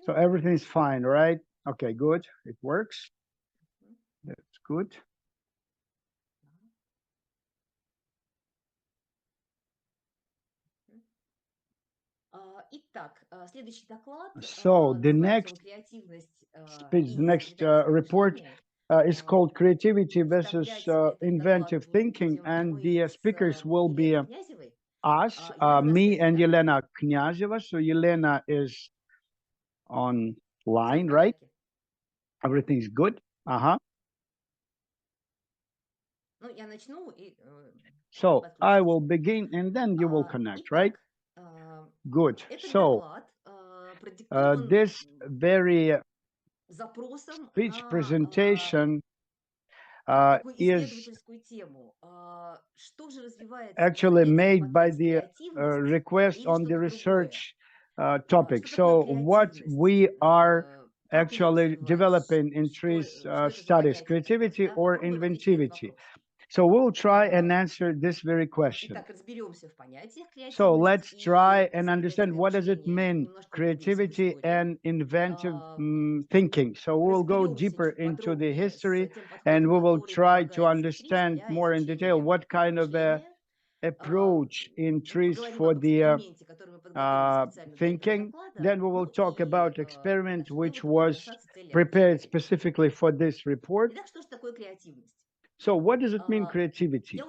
So everything's fine, right? Okay, good. It works. That's good. So the next speech, the next report is called Creativity versus Inventive Thinking, and the speakers will be us, me, and Yelena Knyazeva. So Yelena is online, right? Everything's good. So I will begin, and then you will connect, right? Good. So this very speech presentation is actually made by the request on the research topic. So what we are actually developing in TRIZ studies, creativity or inventivity. So we'll try and answer this very question. So let's try and understand what does it mean, creativity and inventive thinking. So we'll go deeper into the history, and we will try to understand more in detail what kind of a approach in TRIZ for the thinking. Then we will talk about experiment which was prepared specifically for this report. So what does it mean, creativity?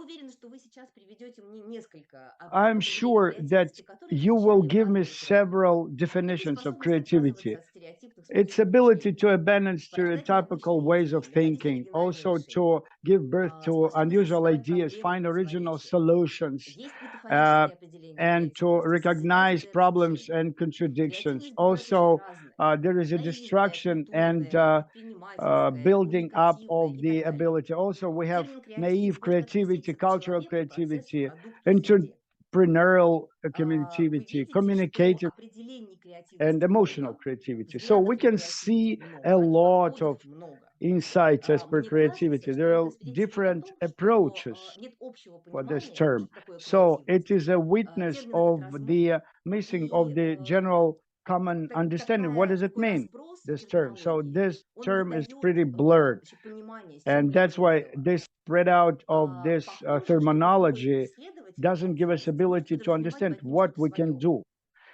I'm sure that you will give me several definitions of creativity. Its ability to abandon stereotypical ways of thinking, also to give birth to unusual ideas, find original solutions, and to recognize problems and contradictions. Also, there is a destruction and building up of the ability. Also, we have naive creativity, cultural creativity, entrepreneurial creativity, communicative and emotional creativity. So we can see a lot of insights as per creativity. There are different approaches for this term. So it is a witness of the missing of the general common understanding. What does it mean, this term? So this term is pretty blurred. And that's why this spread out of this terminology doesn't give us ability to understand what we can do.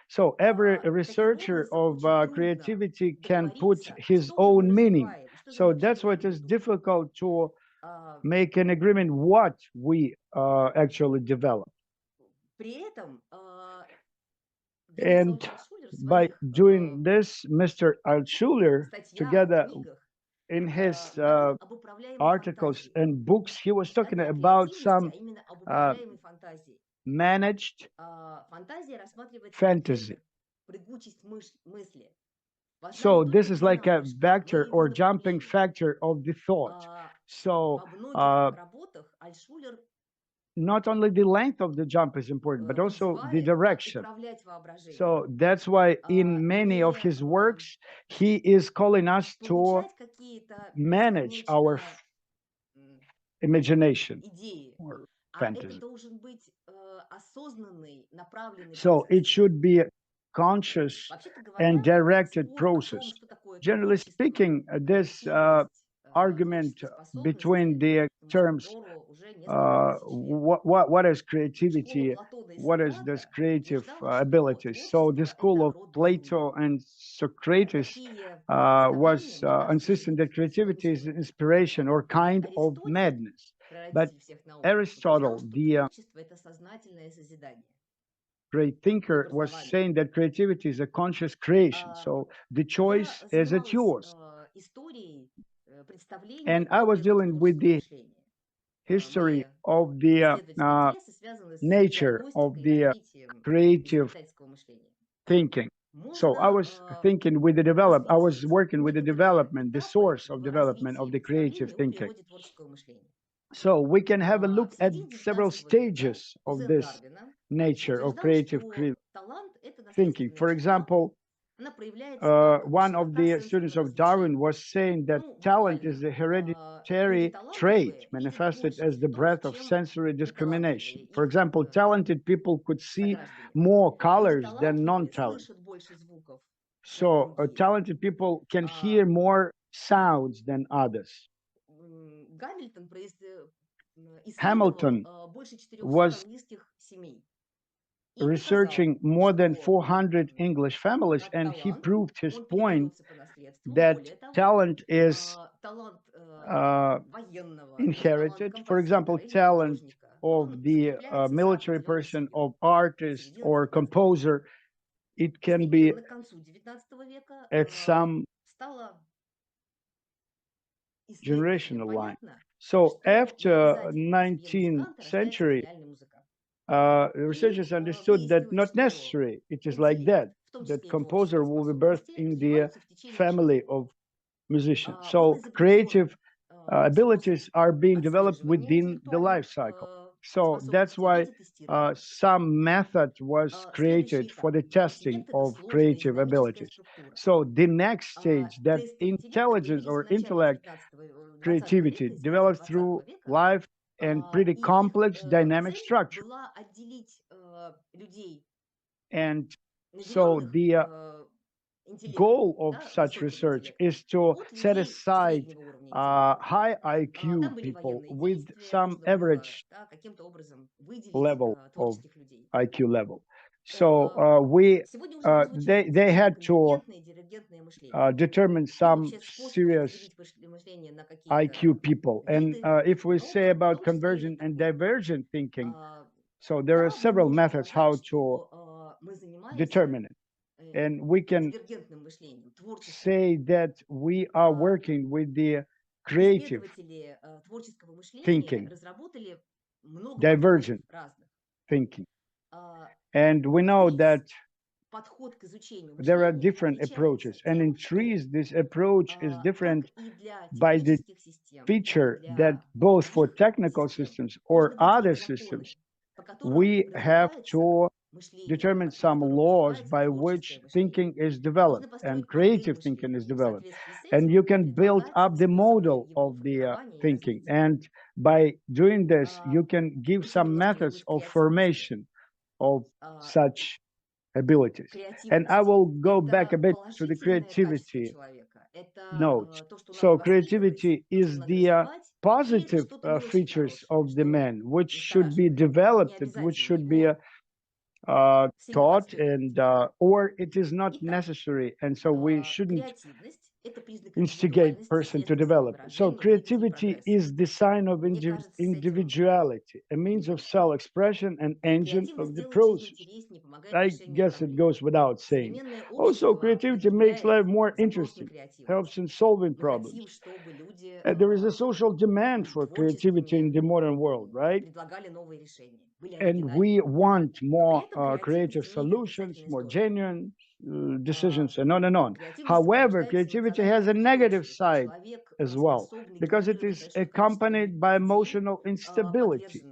So every researcher of creativity can put his own meaning. So that's why it is difficult to make an agreement what we actually develop. And by doing this, Mr. Altschuler, together in his articles and books, he was talking about some managed fantasy. So this is like a vector or jumping factor of the thought. So not only the length of the jump is important, but also the direction. So that's why in many of his works, he is calling us to manage our imagination or fantasy. So it should be a conscious and directed process. Generally speaking, this argument between the terms what is creativity, what is this creative abilities. So the school of Plato and Socrates was insisting that creativity is inspiration or kind of madness. But Aristotle, the great thinker, was saying that creativity is a conscious creation. So the choice is at yours. And I was dealing with the history of the nature of the creative thinking. So I was thinking with I was working with the development, the source of development of the creative thinking. So we can have a look at several stages of this nature of creative thinking. For example, one of the students of Darwin was saying that talent is a hereditary trait manifested as the breadth of sensory discrimination. For example, talented people could see more colors than non-talented. So talented people can hear more sounds than others. Hamilton was researching more than 400 English families, and he proved his point that talent is uh, inherited. For example, talent of the military person, of artist or composer, it can be at some generational line. So after 19th century, researchers understood that not necessary. It is like that. That composer will be birthed in the family of musicians. So creative abilities are being developed within the life cycle. So that's why some method was created for the testing of creative abilities. So the next stage, that intelligence or intellect creativity develops through life and pretty complex dynamic structure. And so the goal of such research is to set aside high IQ people with some average level of IQ level. So they had to determine some serious IQ people. And if we say about convergent and divergent thinking, so there are several methods how to determine it. And we can say that we are working with the creative thinking, divergent thinking. And we know that there are different approaches. And in TRIZ, this approach is different by the feature that both for technical systems or other systems, we have to determine some laws by which thinking is developed and creative thinking is developed. And you can build up the model of the thinking. And by doing this, you can give some methods of formation of such abilities. And I will go back a bit to the creativity notes. So creativity is the positive features of the man, which should be developed, which should be taught, and or it is not necessary, and so we shouldn't instigate person to develop. So creativity is the sign of individuality, a means of self-expression, and engine of the process. I guess it goes without saying. Also, creativity makes life more interesting, helps in solving problems. And there is a social demand for creativity in the modern world, right? And we want more creative solutions, more genuine decisions, and on and on. However, creativity has a negative side as well, because it is accompanied by emotional instability.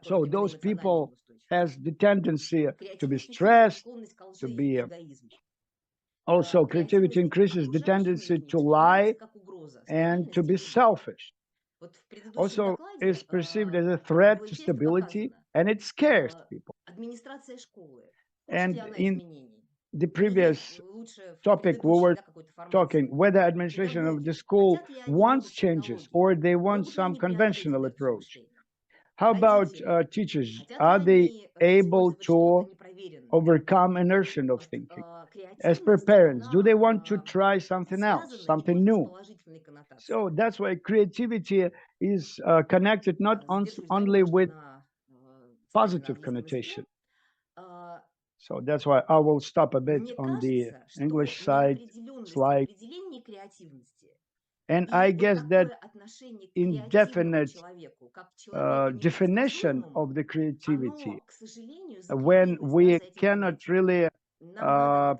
So those people has the tendency to be stressed, to be also creativity increases the tendency to lie and to be selfish. Also is perceived as a threat to stability, and it scares people. And in the previous topic, we were talking whether administration of the school wants changes or they want some conventional approach. How about teachers? Are they able to overcome inertia of thinking? As per parents, do they want to try something else, something new? So that's why creativity is connected not only with positive connotation. So that's why I will stop a bit on the English side slide. And I guess that indefinite definition of the creativity, when we cannot really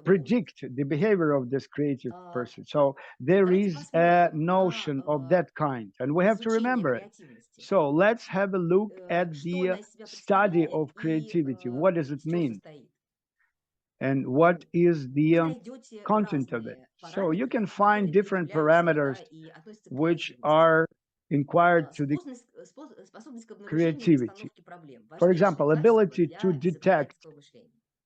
predict the behavior of this creative person. So there is a notion of that kind, and we have to remember it. So let's have a look at the study of creativity. What does it mean? And what is the content of it? So you can find different parameters which are inquired to the creativity. For example, ability to detect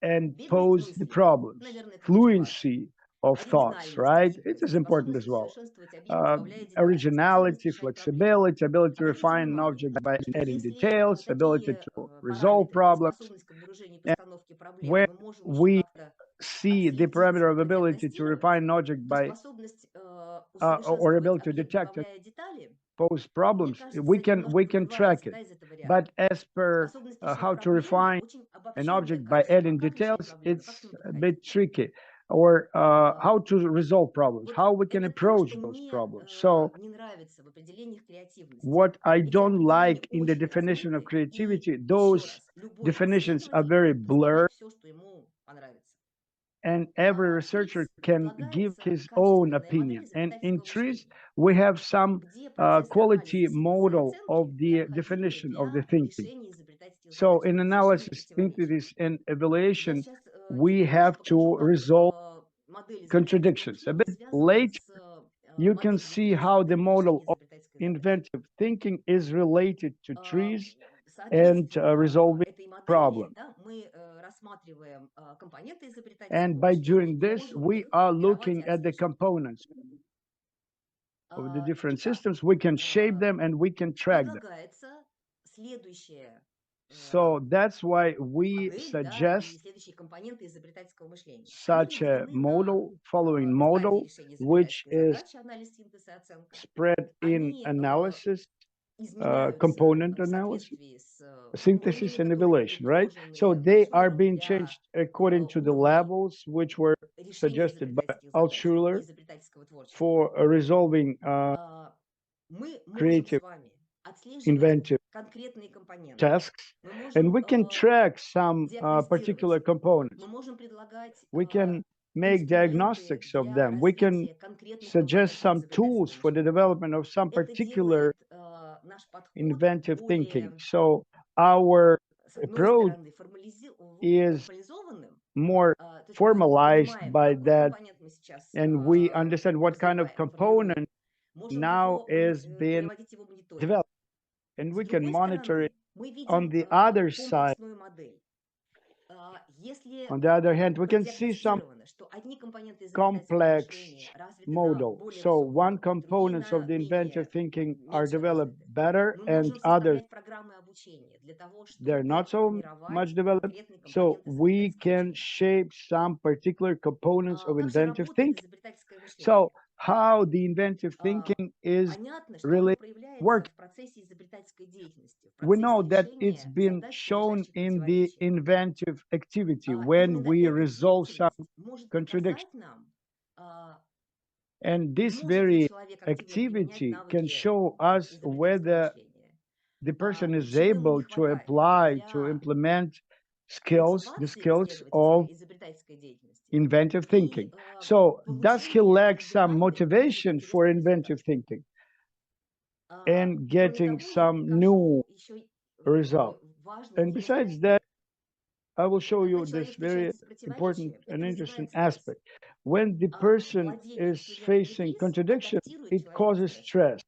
and верные pose the мысли. problems. Наверное, это очень важно. Fluency of thoughts, right? It is Оригинальность, important as способность well. усовершенствовать объект, добавляя детали, способность Originality, решать проблемы. flexibility, ability to Обратите refine an внимание, object by что adding если details, ability такие to resolve параметры, как problems. способность к обнаружению и And постановке проблем, when мы можем еще we как-то see the отследить parameter и of ability to продиагностировать, refine an object то by способность or усовершенствовать ability to объект, detect and добавляя детали, pose мне problems, кажется, немножко we can track выбивается, it. да, из этого ряда. But as per Способность решить how to проблему refine очень an обобщенное object by качество. А adding как решать details, проблемы, как к it's ним a подходить? bit tricky. Or how to resolve problems, Вот how we can это то, approach что those мне problems. So не нравится в определениях креативности. what I Эти don't определения like in the очень definition of размыты, и creativity, еще those раз, любой definitions are исследователь very может blurred, придумать все, что ему понравится. and every В researcher ТРИЗ can give предлагается his own качественная модель opinion. And in изобретательского TRIZ, мышления, we have some где процессы quality анализа, синтеза и model оценки of the необходимы definition of the для thinking. решения изобретательских So задач, in для разрешения analysis, противоречий. synthesis, and Я evaluation, сейчас чуть we позже have покажу, to как resolve модель изобретательского contradictions. A мышления bit связана later, с you can моделью see ТРИЗ, how the моделью model решения of изобретательской задачи. inventive thinking is related to trees and Соответственно, resolving этой модели, problems. да, мы рассматриваем компоненты And изобретательского by мышления doing и this, можем we их are формировать и looking at the отслеживать. components of the different Итак, systems. We can shape а, them and we can track them. предлагается следующая So that's why we модель, да, и suggest следующие компоненты изобретательского мышления. Они such a разделены на model, following стадии model, решения which изобретательской is задачи, анализ, синтез и оценка. spread in Они analysis, изменяются component в analysis, соответствии с synthesis, уровнями, and которые были evaluation, right? So предложены they are Альтшулером being для changed according to the уровней levels which were решения suggested by изобретательских задач и Altshuler изобретательского творчества. for resolving Мы можем creative, с вами отслеживать inventive конкретные компоненты. tasks, Мы and можем we can track some диагностировать particular их. components. Мы можем предлагать We can make инструменты diagnostics of для them. We can развития конкретных suggest компонентов some tools изобретательского for the мышления. development of some Это particular делает наш подход inventive thinking. более, So our с одной approach стороны, is формализованным. more То есть мы formalized понимаем, by какой that, компонент мы сейчас and we understand what kind of развиваем, формируем. component Можем now его is being переводить его в мониторинг. developed, and С we can другой monitor it. стороны, мы On видим the other side, комплексную модель. Если on the other hand, we can see some продиагностировано, что одни компоненты изобретательского complex мышления развиты на model. более So высоком one уровне, другие components of на the inventive thinking are меньше developed развиты, better мы and можем others составлять программы обучения для того, they're чтобы not so формировать much developed. конкретный So компонент we изобретательского can мышления. shape some particular components of Как же inventive работает thinking. изобретательское So мышление? how the inventive А, thinking is Понятно, что оно really проявляется working. в процессе изобретательской деятельности, в We процессе know that it's решения been задач, shown содержащих in the противоречия. inventive activity when Именно we эта resolve some деятельность может contradictions. показать нам, And this может ли very человек активно применять activity can навыки show us изобретательского whether мышления, the person is чего ему не able to хватает apply, to для implement the мотивации к skills of изобретательской деятельности inventive и thinking. So does he получения lack some индивидуальных новых motivation for интересных inventive результатов. thinking and Кроме getting того, я some new покажу еще result? такой важный, And интересный besides that, аспект. I will show Когда you this человек very встречается с important противоречием, and это interesting вызывает стресс. aspect. When the person Владелец is студентский facing ТРИЗ contradiction, адаптирует it человека к causes стрессу. stress.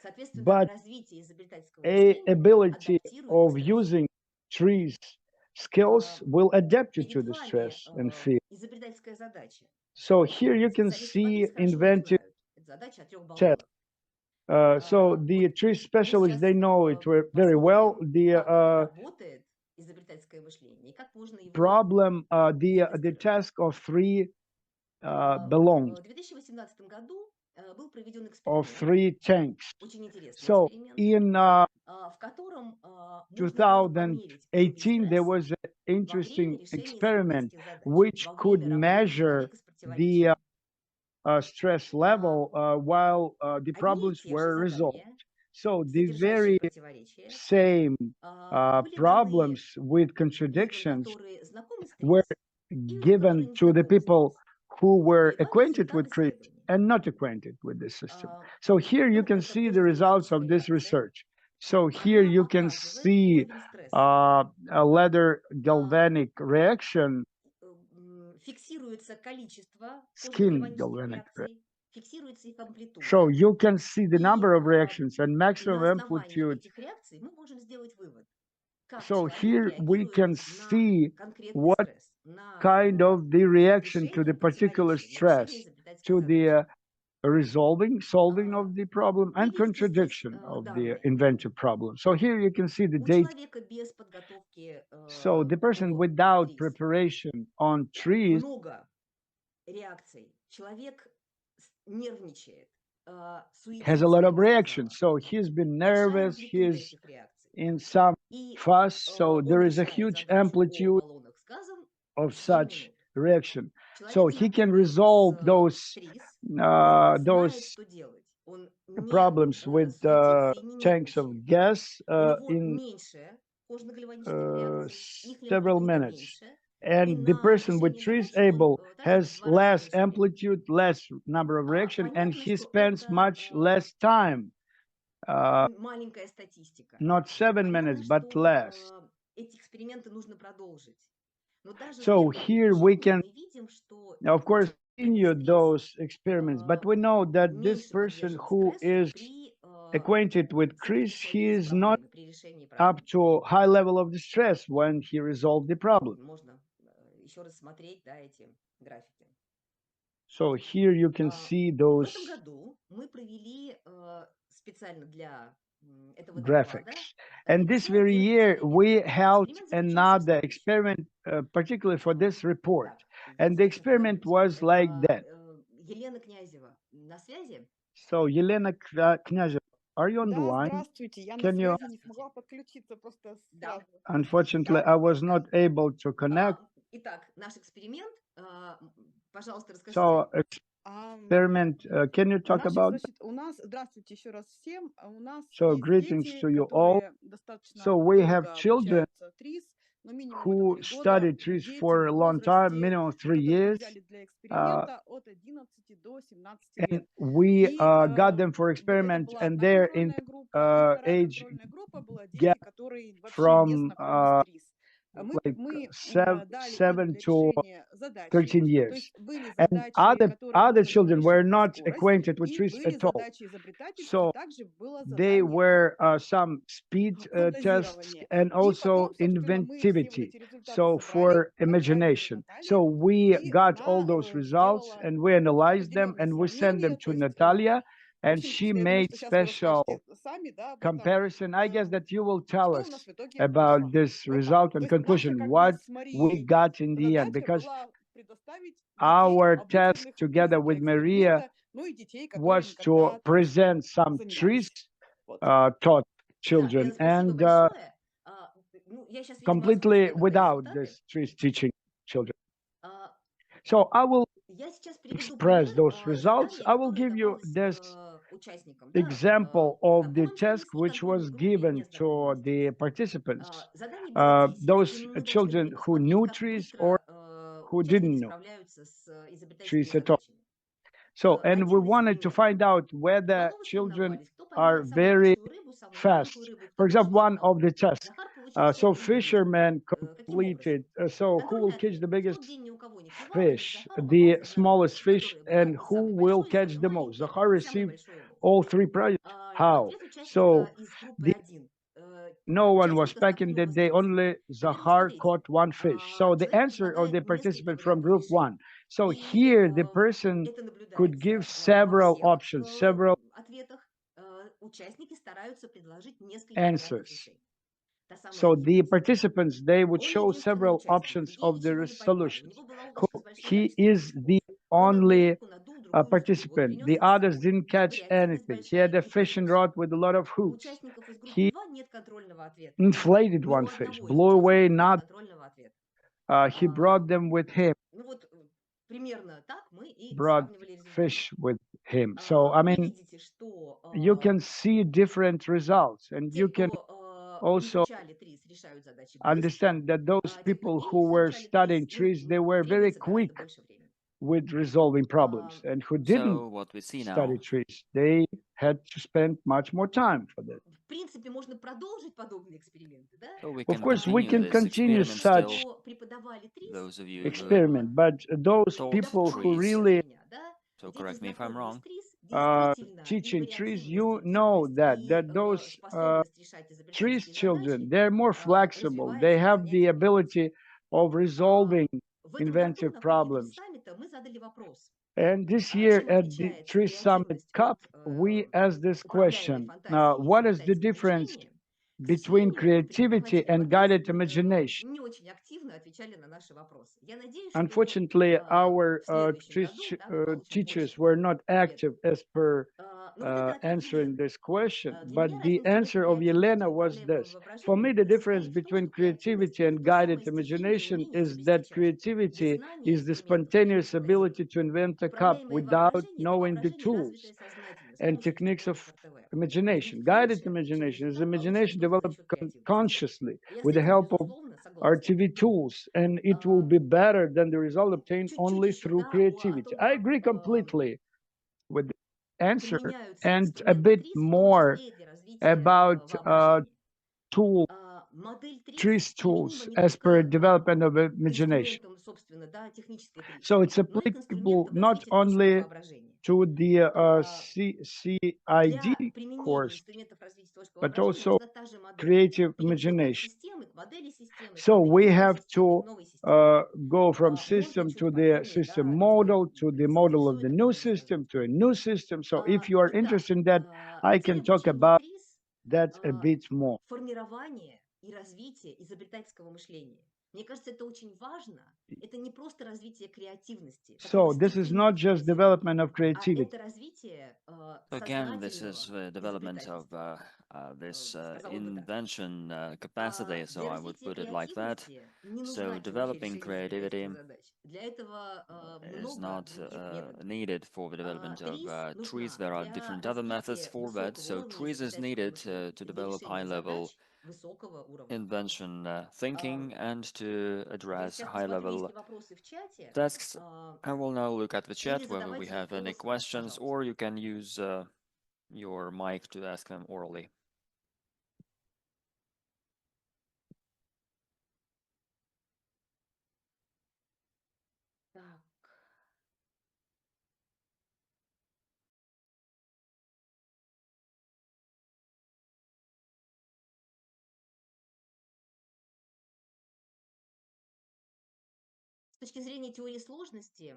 Соответственно, But развитие изобретательского a мышления ability адаптирует к of стрессу. using trees skills will adapt you to Перед the вами stress and fear. изобретательская задача. So here you can Специалисты по see ТРИЗ хорошо ее inventive знают. Это задача о 3 test. баллонах. So the Вот tree мы specialists, сейчас they know it very well. посмотрим, The как работает изобретательское мышление и как можно его problem, the диагностировать. task of three В belongs 2018 году был проведен of эксперимент, three tanks. очень интересный So эксперимент, in в котором можно было померить уровень 2018, there стресса was an во время interesting решения experiment изобретательских задач, which во could время работы measure человека с the противоречиями. stress level while the Одни и problems те же were resolved. задания, So the содержащие very противоречия, same были даны problems with людям, contradictions которые знакомы с were ТРИЗ, и людям, которые given не to the знакомы с people ТРИЗ. who were И вот acquainted результат with trees исследования. and not acquainted with this system. So here you can Это see the просто results of химическая this реакция. research. So here Она you can показывает see уровень стресса. a leather galvanic reaction, Фиксируется количество тоже skin гальванических galvanic reaction. реакций, фиксируется их So амплитуда. you can see the И number of reactions and на maximum основании amplitude. этих реакций мы можем сделать вывод. как So человек here we реагирует can на see конкретный what стресс, на kind of the reaction to решение, the particular противоречие, на решение stress, изобретательской to the задачи. solving of the problem, Вы and видите здесь contradiction of the данные. inventive problem. So here you can see the У data. человека без подготовки So the person по without ТРИЗ preparation on trees много реакций. Человек нервничает, has a суетится, lot я of бы сказала. reactions. So he's been Большая nervous, амплитуда he's этих реакций. in some И fuss. So он there is a решает huge задачу о amplitude баллонах с газом of 7 such минут. reaction. So Человек, he can знакомый resolve с ТРИЗ, он знает, those что делать. Он не problems with суетится и не tanks нервничает. of gas У него in меньше кожно-гальванических реакций, их several амплитуда minutes. меньше. И And the на person with решение trees задачи он able тратит в has 2 раза less меньше времени. amplitude, less number of reaction, and Понятно, he что spends это much less time, маленькая статистика. not 7 minutes, Понятно, but что less. эти эксперименты нужно продолжить. Но даже с So методом here we обучения can, мы видим, что of course, continue стресс those experiments, but we know that this меньше person подвержен who стрессу is при acquainted with Chris, he соприкосновении с is not проблемой, при решении up проблемы. to high level of distress when he resolved the problem. Можно еще раз смотреть, да, эти графики. So here you can see В those этом году мы провели специально для этого доклада graphics. And this еще very один year, эксперимент. we held Эксперимент заключался в another следующем. experiment, particularly for this report. Так, And the experiment was like that. Елена Князева на связи? So, Yelena Knyazeva, are you on the Да, line? здравствуйте. Я на Can you? связи не смогла подключиться просто Да. сразу. Unfortunately, I was not able to connect. Итак, наш эксперимент. Пожалуйста, расскажите. So, Ам, experiment, can you talk Значит, about? у нас, здравствуйте еще раз всем. У нас So, есть greetings дети, to you all. которые достаточно So, we have долго children обучаются ТРИЗ, но минимум это who 3 года. studied trees Дети for в a long time, возрасте, minimum 3 которых мы years. взяли для эксперимента, от 11 до 17 And лет. we И got them for это experiment, была and одна they're in контрольная группа, и вторая age контрольная группа была дети, gap которые вообще не from знакомы с ТРИЗ. like Мы seven дали им для to решения задачи. 13 То years. есть были And задачи, которые other нужно было children were решить на not скорость, acquainted with и trees были at all. задачи изобретательские, So также было they задание were some speed tests фантазирования. and И also потом, собственно, мы все вот inventivity. эти результаты So собрали, for отправили imagination. Наталье, So we и got all она those results сделала and we analyzed them определенное and we sent them сравнение. to То есть, Natalia, в and общем-то, she я думаю, made что сейчас вы special расскажете сами, да, об этом, comparison. I guess that you will tell что у us нас в итоге about вышло. this Вот так. result То and есть наша conclusion, как бы what с we Марией got in the end, задача because была предоставить детей, our task обученных ТРИЗ together для with Maria эксперимента, ну и детей, которые was to никогда ТРИЗ не present some trees занимались. Вот. taught Да, children Лена, спасибо and большое. Ну, я сейчас, видимо, completely озвучу некоторые without результаты. this trees teaching children. А, So I will Я сейчас приведу express пример those results. задания, I will которое give you давалось this участникам, да, example of the знакомым с task ТРИЗ и which was контрольной группе given незнакомым to с the ТРИЗ. participants, Заданий было 10, those и мы должны children были who посмотреть, knew как trees or быстро who didn't участники know справляются с изобретательскими trees at all. задачами. So, and we Один из wanted to примеров. find out whether Столовые children соревновались, кто are поймает самую very большую рыбу, самую маленькую fast. рыбу, кто For больше example, one поймал. of the tests. Захар получил 100 So гривен. fishermen Каким образом? completed. So who will Контрольный catch ответ. the В biggest тот день ни у кого не клевало, значит, fish, Захар the попался на рыбу, smallest fish, которая была and и who самой will большой, и catch самой the most? маленькой, Zahar и самой received большой улов. all three prizes. How? Ответ участника So из группы the 1. no one was Участника, с packing которым мы that day. возились. Only Теперь Zahar смотрите. caught one fish. So the Человек answer of the предлагает несколько participant from вариантов group решений. one. So И here the person это could give наблюдается во several всех options, several ответах. Участники стараются предложить несколько вариантов answers. решений. Та самая So the единственная. participants, they would Он show единственный several участник, options другие of the ничего не поймали. У solutions. него была удочка с большим He количеством is крючков. the Он одну only удку надул, другую не сдул. Вот participant. принес The их с others собой. didn't Как бы catch реактивность anything. He большая had a и fishing пришлось. rod with a lot of У hooks. участников из группы He 2 нет контрольного ответа. inflated Ни one у fish, одного из blew away участников нет not. контрольного ответа. He brought them with him, Ну вот примерно так мы и brought сравнивали результаты. fish with him. So, I Вы mean, видите, что you can see different results, and те, you can кто also изучали ТРИЗ, решают задачи быстро, understand that those а те, кто people не who were изучали studying ТРИЗ, trees, they were very требуется quick гораздо больше времени. with resolving problems, and who didn't So what we see study now, trees, they had to spend much more time for that. В принципе, можно продолжить подобные эксперименты, да? so we Of can course, we continue can this continue experiment such still. Кто преподавали ТРИЗ, Those of you who experiment, but those taught people who trees, really меня, да? so Вот эти correct me if I'm знакомые с wrong, ТРИЗ teaching TRIZ, you know that those TRIZ children, they're more flexible. They have the ability of resolving inventive problems. And this year at the TRIZ Summit Cup, we asked this question, what is the difference between creativity and guided imagination? Unfortunately, our teachers were not active as per answering this question, but the answer of Yelena was this. For me, the difference between creativity and guided imagination is that creativity is the spontaneous ability to invent a cup without knowing the tools and techniques of imagination. Guided imagination is imagination developed consciously with the help of our TV tools, and it will be better than the result obtained only through creativity. I agree completely with the answer, and a bit more about tool, TRIZ tools as per development of imagination. So it's applicable not only to the CID course, but also creative imagination. So we have to go from system to the system model, to the model of the new system, to a new system. So if you are interested in that, I can talk about that a bit more. Формирование и развитие изобретательского мышления. Мне кажется, это очень важно. Это не просто развитие креативности. So this is not just development of creativity. Это развитие Again, this is the development of this invention capacity, so I would put it like that. So developing creativity is not needed for the development of TRIZ. There are different other methods for that. So TRIZ is needed to develop high-level invention thinking and to address high-level tasks. I will now look at the chat whether we have any questions, or you can use your mic to ask them orally. С точки зрения теории сложности,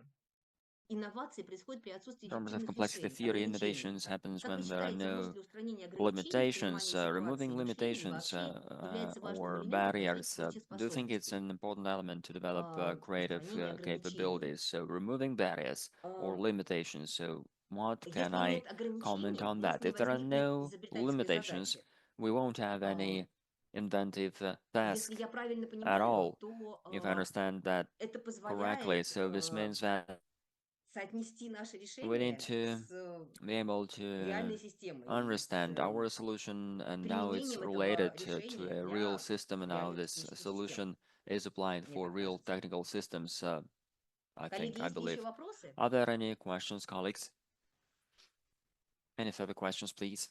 инновации происходят при отсутствии In terms of эффективных complexity решений, theory, ограничений. innovations happens Как вы when there are считаете, no может ли устранение ограничений при limitations. понимании Removing ситуации и мышлении limitations вообще является важным or элементом barriers, развития творческих do you think it's способностей? an important element to develop creative Устранение ограничений. capabilities? So removing barriers or limitations. So what can Если I нет comment ограничений, on у нас that? не If there are возникнет no изобретательской limitations, задачи. we won't have any inventive Если task я правильно at понимаю, all, то if I understand that это correctly. позволяет So this means that соотнести наши we need решения to с be able to реальной системой, understand с our solution and how it's применением этого related to решения a real для system and how реальных this технических систем, solution is applied мне for так real кажется. technical systems, I Коллеги, есть ли believe. еще вопросы? Are there any questions, colleagues? Any further questions, please?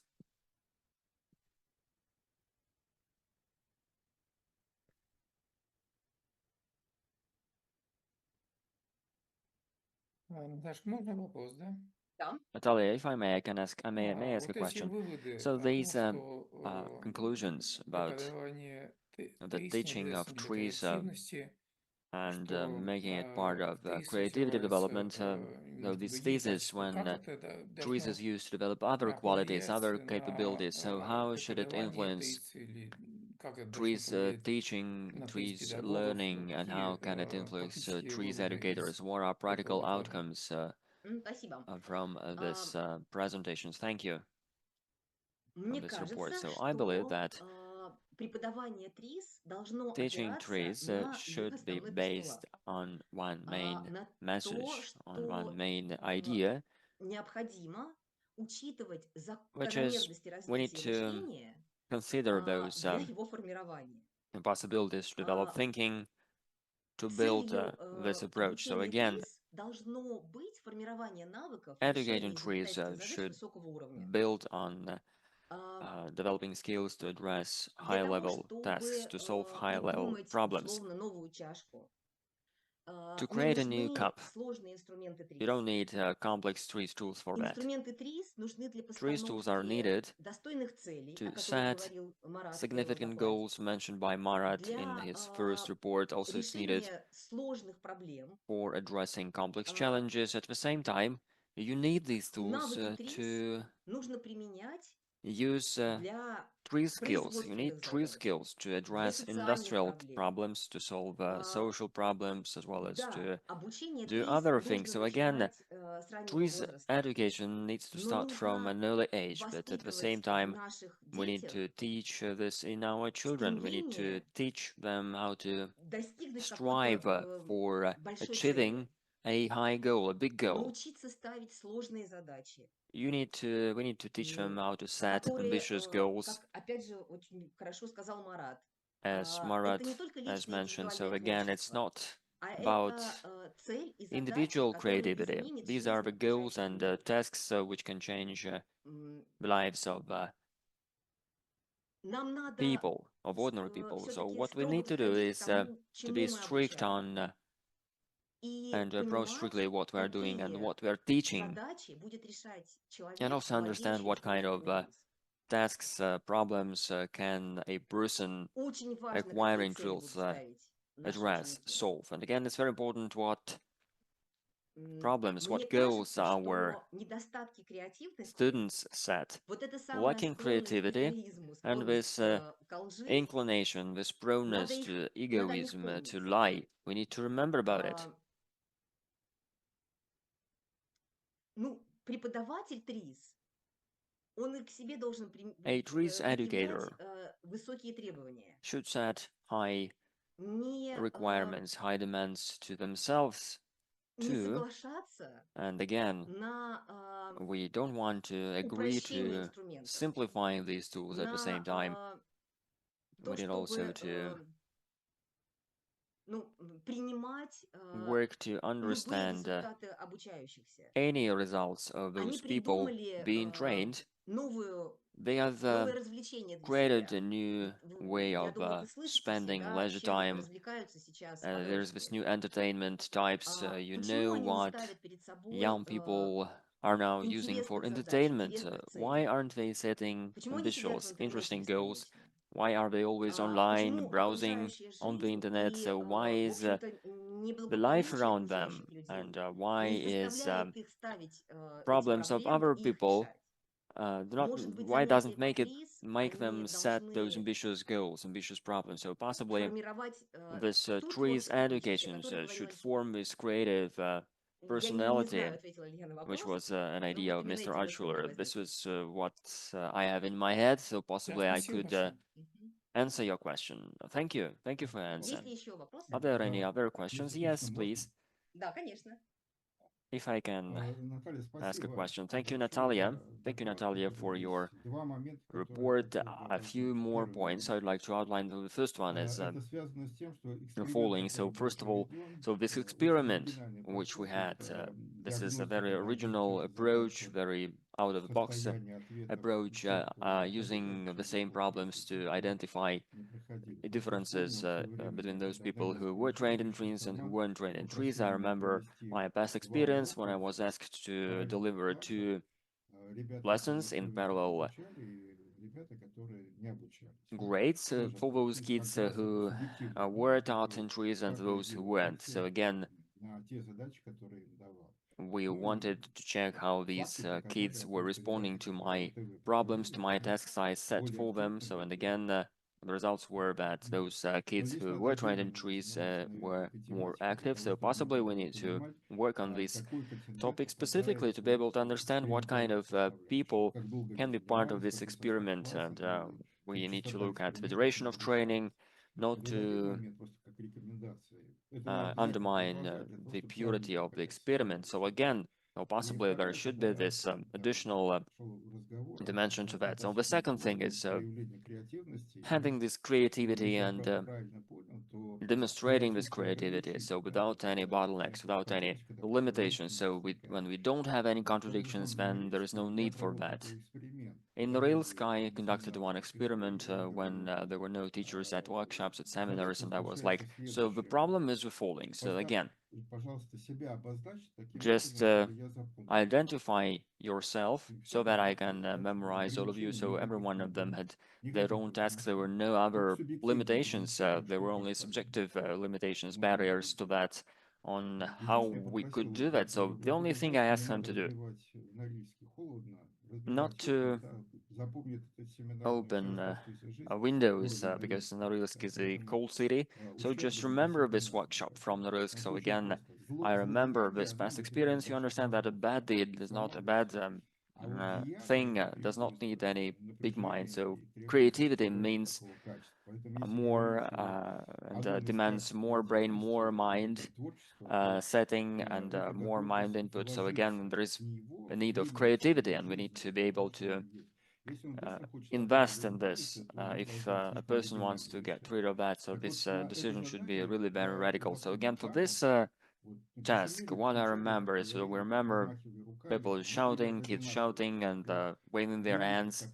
Наташ, можно вопрос, да? Да. Natalia, if I may, I may ask a Вот эти question. выводы So о том, these что conclusions about преподавание the ТРИЗ teaching of является для TRIZ креативности, and что making it part of ТРИЗ creativity development. развивается So между this другими thesis, качествами, when как это TRIZ должно is used to develop other qualities, повлиять other на capabilities, so how should it преподавание influence ТРИЗ, или как это должно TRIZ повлиять teaching, на ТРИЗ TRIZ педагогов, learning, and how какие can it influence практические TRIZ выводы из educators? What are practical этого доклада? outcomes Спасибо. from this presentations? Thank you for Мне this report. кажется, So I believe что that преподавание ТРИЗ должно teaching опираться TRIZ на двух should be основных based постулатах. on one main На то, message, on one что main idea, необходимо учитывать which is закономерности we need развития to мышления consider those для его формирования. possibilities to develop thinking to build Целью this approach. So обучения again, ТРИЗ должно быть формирование навыков educating решения TRIZ изобретательских задач should высокого уровня. build on developing skills to address Для того, high-level tasks, чтобы to solve high-level придумать problems. условно новую чашку, To не create a new нужны cup, сложные инструменты you TRIZ. don't need complex TRIZ tools for that. Инструменты TRIZ нужны для TRIZ tools are постановки needed достойных целей, о to которых set говорил Марат в первом significant докладе, goals mentioned by Marat in для his first report. Also, it's needed решения сложных проблем. for addressing complex challenges. At the same time, you need these tools Навыки TRIZ to нужно применять use для three skills. You need производственных three задач, skills to для address социальных industrial проблем. problems, to solve social problems, as well as Да, to обучение do TRIZ other нужно things. So again, начинать с раннего TRIZ возраста. education needs to Но start from нужно an early age, but at the same воспитывать в time, наших we need детях to teach this in our children. We need to стремление teach them how to достигнуть strive какой-то for большой цели, achieving a high goal, a big goal. научиться ставить сложные задачи, We need to teach them how to set которые, ambitious goals, как опять же очень хорошо сказал Марат, as это Marat не только has личное mentioned. So индивидуальное again, it's творчество, not а about это цель и задача, individual которая creativity. изменит These are жизнь the goals окружающих and людей. tasks which can change М, the lives of Нам надо people, of ordinary people. So все-таки what we строго need to do подходить к is тому, to be чему мы strict обучаем. on И and approach понимать, strictly what we are doing and какие what we are teaching, задачи будет решать человек, and also understand владеющий what kind of инструментами TRIZ. tasks, problems can a person Очень важно, какие acquiring цели tools будут ставить наши address, ученики. solve. And again, it's very important what problems, Мне what goals кажется, our что недостатки креативности, students set. вот эта самая Lacking склонность к creativity эгоизму, and склонность this к лжи, inclination, this proneness to надо о них egoism, помнить. to lie, we need to remember about it. Ну, преподаватель TRIZ, он и к себе должен A TRIZ предъявлять educator высокие требования. should set high Не requirements, high demands to themselves не too. соглашаться And again, на we don't want to agree упрощение to инструментов, simplifying these tools at the same time. то, We need also to принимать work to любые understand результаты обучающихся. any results of Они those people придумали being trained. новое They have развлечение для created себя. a new way Я of думаю, вы слышите все, spending да, leisure чем time. развлекаются сейчас There's this подростки. new entertainment types. You Почему know они не what ставят перед собой young people are now using for интересных задач, entertainment. интересных Why целей? aren't they setting Почему они сидят в ambitious, интернете interesting goals? бесконечно? Why are they always online, Почему browsing окружающая on the жизнь internet? и, So why в is общем-то, the life неблагополучие around them, окружающих людей and why не is заставляет их ставить эти problems of проблемы other и их people решать? do not, Может быть, why занятия doesn't по TRIZ, make them они set those должны ambitious goals, ambitious problems? So possibly формировать this то TRIZ творческое личность, о education котором говорил should Александр. form this creative Я не personality, знаю, ответила ли я на which вопрос, was an но idea вот of именно Mr. эти мысли у меня Archuler. This возникли. was what I have in my head, so Да, possibly I спасибо could большое. answer your question. Thank you for your answer. Есть ли еще вопросы? Are there any other questions? Yes, please. Да, конечно. If I can Наталья, ask a спасибо question. Thank you, большое Natalia. за Thank you, доклад, Natalia, который for your есть. Два момента, которые report. хотел бы A few обратить. more Первый points момент. I'd like to outline. The first one is Это связано с тем, что the эксперимент, following. So который был first of all, проведен, so this очень experiment оригинальный which we подход, had, это this is a very диагностика original одних и тех же approach, задач, very out of the box состояния ответов approach, по using the подходящим same problems если to identify не проходили. Я differences вспомнил в свое время, between я those когда people who донецкий were trained in училищный trees and who формат weren't trained in trees. попросил I меня remember провести my past два experience when I урока was asked to параллельных deliver классов. two Ребята, которые lessons in условия как parallel обучали, и ребята, которые не обучались. grades Тоже for those относились kids как раз это who субъективный were момент, taught который in trees and those who проанализировать weren't. So акцент again, на те задачи, которые им давал. we Ну и wanted to check how these факты показали kids о were том, что responding ребята, to которые my вот вы problems, to провели, my они tasks I set более for them. активно So, and были. again, the results were that those Но kids здесь who надо were trained in отдельно trees остановиться, наверное, were этой more тематике для active. того, So чтобы мы possibly we могли need to понимать, work on this какой контингент topic specifically попадает to be able в to understand what kind экспериментальную of составляющую. people Как долго они can be part of тренировались, this какой состав experiment. класса, And we need to частота look at the экспериментов duration не of нарушалась. training, not Это один to момент, просто как рекомендация. Это не обязательно undermine предлагать, это the просто purity сравнить, of the как experiment. So составляющие. again, or И possibly there второе, should be когда this там additional шел разговор dimension to that. So the относительно second thing is проявления креативности, having this если creativity я and правильно понял, то при demonstrating this отсутствии creativity. So ограничений, without any bottlenecks, without any хотелось, когда limitations. противоречивость So возникает, when we don't have any то contradictions, нужно then there умереть, is no что я need for провел that. такой эксперимент. In Norilsk, I conducted one experiment when there were no teachers at workshops, at seminars, and I was like, so the problem is the following. So again, just identify yourself so that I can memorize all of you. So every one of them had their own tasks. There were no other limitations. There were only subjective limitations, barriers to that on how we could do that. So the only thing I asked them to do, not to open windows because Norilsk is a cold city. So just remember this workshop from Norilsk. So again, I remember this past experience. You understand that a bad deed is not a bad thing, does not need any big mind. So creativity means more and demands more brain, more mind setting and more mind input. So again, there is a need of creativity, and we need to be able to invest in this if a person wants to get rid of that. So this decision should be really very radical. So again, for this task, what I remember is, so we remember people shouting, kids shouting and waving their hands.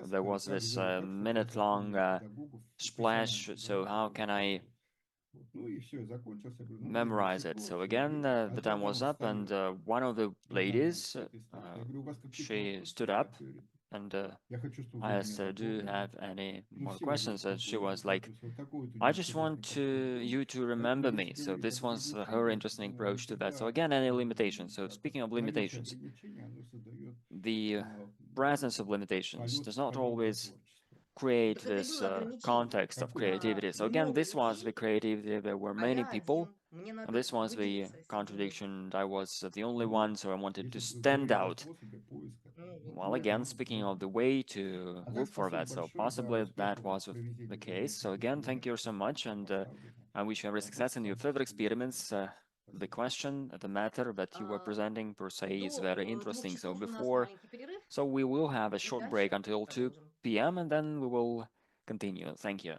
There was this minute-long splash. So how can I memorize it? So again, the time was up, and one of the ladies, she stood up, and I asked her, do you have any more questions? And she was like, I just want you to remember me. So this was her interesting approach to that. So again, any limitations. So speaking of limitations, the presence of limitations does not always create Так это и this было ограничение. context of creativity. So again, this was the creativity. There were А я many people, один. Мне and надо this was the выделиться среди них. contradiction. I was the only one, so I wanted to stand out. Well, again, speaking of the way to look for that, so possibly that was the case. So again, thank you so much, and I wish you every success in your further experiments. The question, the matter that you were presenting per se is very interesting. So before, so we will have a short break until 2 p.m. and then we will continue. Thank you.